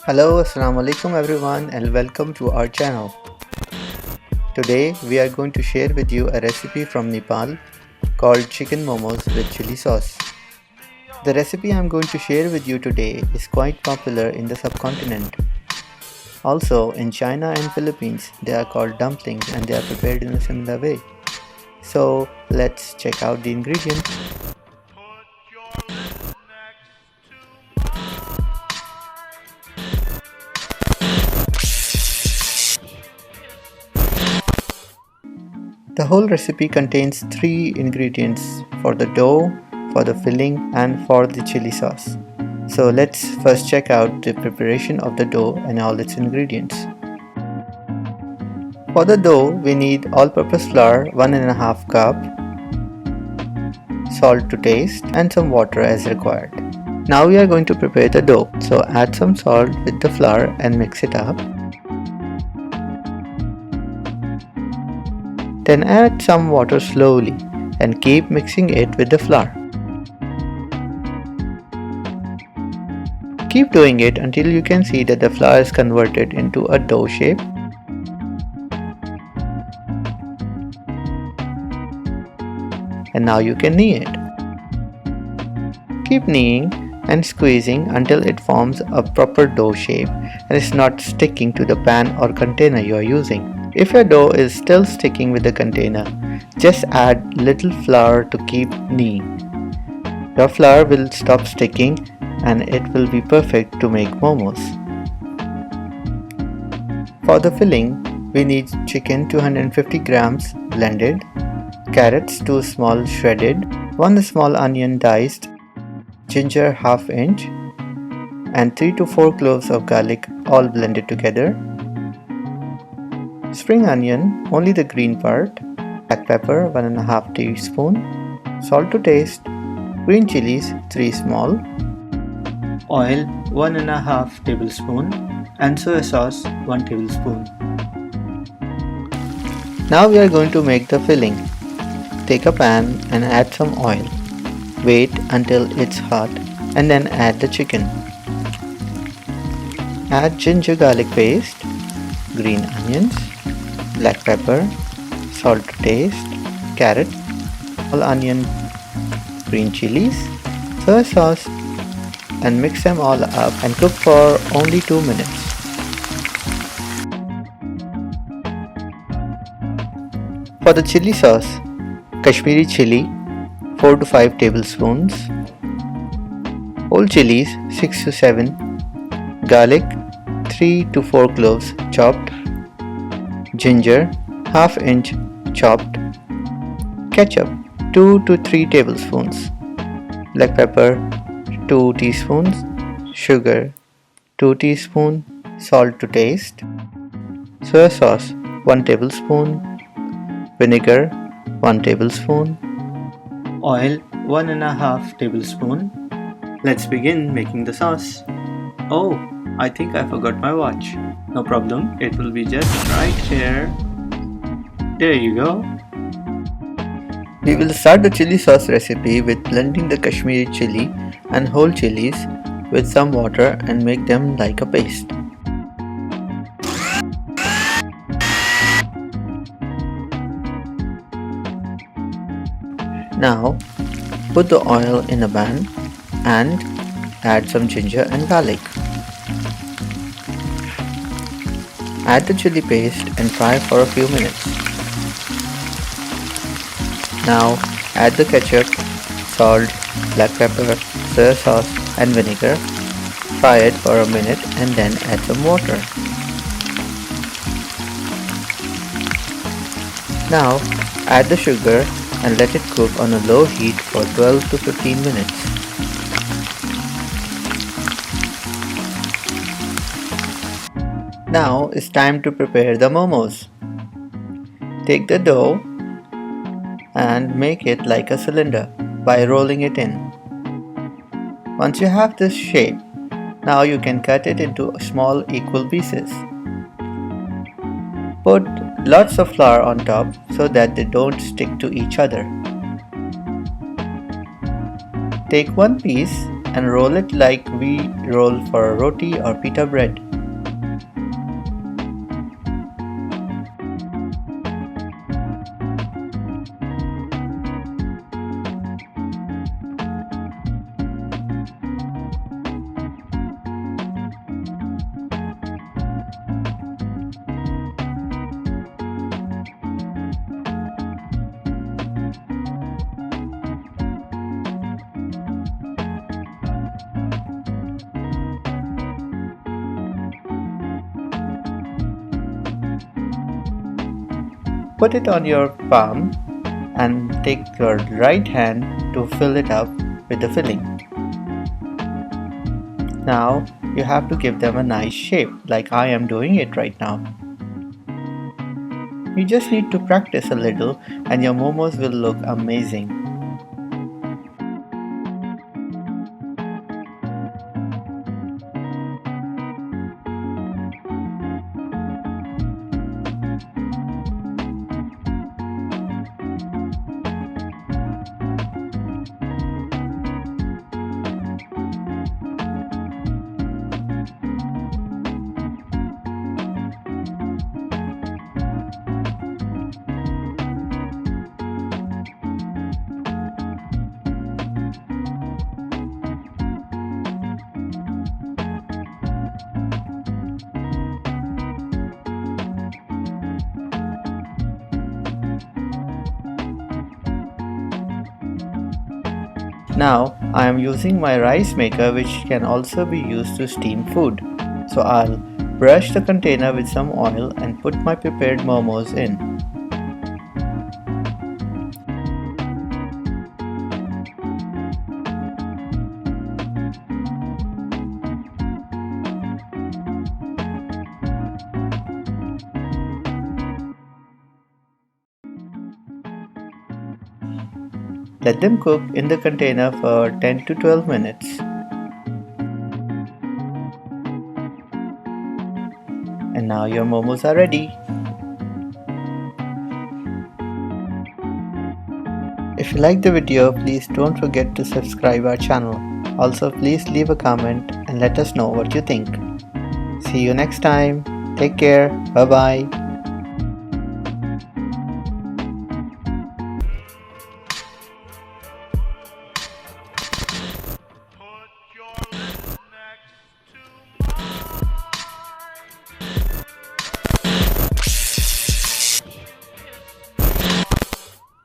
Hello, Assalamu alaikum everyone and welcome to our channel. Today we are going to share with you a recipe from Nepal called chicken momos with chili sauce. The recipe I am going to share with you today is quite popular in the subcontinent. Also in China and Philippines they are called dumplings and they are prepared in a similar way. So let's check out the ingredients. The whole recipe contains 3 ingredients for the dough, for the filling and for the chili sauce. So let's first check out the preparation of the dough and all its ingredients. For the dough we need all-purpose flour 1.5 cup, salt to taste and some water as required. Now we are going to prepare the dough. So add some salt with the flour and mix it up. Then add some water slowly and keep mixing it with the flour. Keep doing it until you can see that the flour is converted into a dough shape. And now you can knead it. Keep kneading and squeezing until it forms a proper dough shape and is not sticking to the pan or container you are using. If your dough is still sticking with the container, just add little flour to keep kneading. Your flour will stop sticking and it will be perfect to make momos. For the filling, we need chicken 250 grams blended, carrots 2 small shredded, 1 small onion diced, ginger ½ inch, and 3 to 4 cloves of garlic all blended together. Spring onion, only the green part, black pepper 1.5 teaspoon, salt to taste, green chillies 3 small, oil 1.5 tablespoon and soy sauce 1 tablespoon. Now we are going to make the filling. Take a pan and add some oil. Wait until it's hot and then add the chicken. Add ginger garlic paste, green onions, black pepper, salt to taste, carrot, all onion, green chilies, soy sauce and mix them all up and cook for only 2 minutes. For the chili sauce, Kashmiri chili 4 to 5 tablespoons, whole chilies 6 to 7, garlic 3 to 4 cloves chopped, ginger ½ inch chopped, ketchup 2 to 3 tablespoons, black pepper 2 teaspoons, sugar 2 teaspoons, salt to taste, soy sauce 1 tablespoon, vinegar 1 tablespoon, oil 1.5 tablespoon. Let's begin making the sauce. Oh, I think I forgot my watch. No problem, it will be just right here. There you go. We will start the chili sauce recipe with blending the Kashmiri chili and whole chilies with some water and make them like a paste. Now put the oil in a pan and add some ginger and garlic. Add the chili paste and fry for a few minutes. Now add the ketchup, salt, black pepper, soy sauce and vinegar. Fry it for a minute and then add some water. Now add the sugar and let it cook on a low heat for 12 to 15 minutes. Now it's time to prepare the momos. Take the dough and make it like a cylinder by rolling it in. Once you have this shape, now you can cut it into small equal pieces. Put lots of flour on top so that they don't stick to each other. Take one piece and roll it like we roll for roti or pita bread. Put it on your palm and take your right hand to fill it up with the filling. Now you have to give them a nice shape like I am doing it right now. You just need to practice a little and your momos will look amazing. Now I am using my rice maker, which can also be used to steam food. So I'll brush the container with some oil and put my prepared momos in. Let them cook in the container for 10 to 12 minutes. And now your momos are ready. If you like the video, please don't forget to subscribe our channel. Also, please leave a comment and let us know what you think. See you next time. Take care. Bye bye.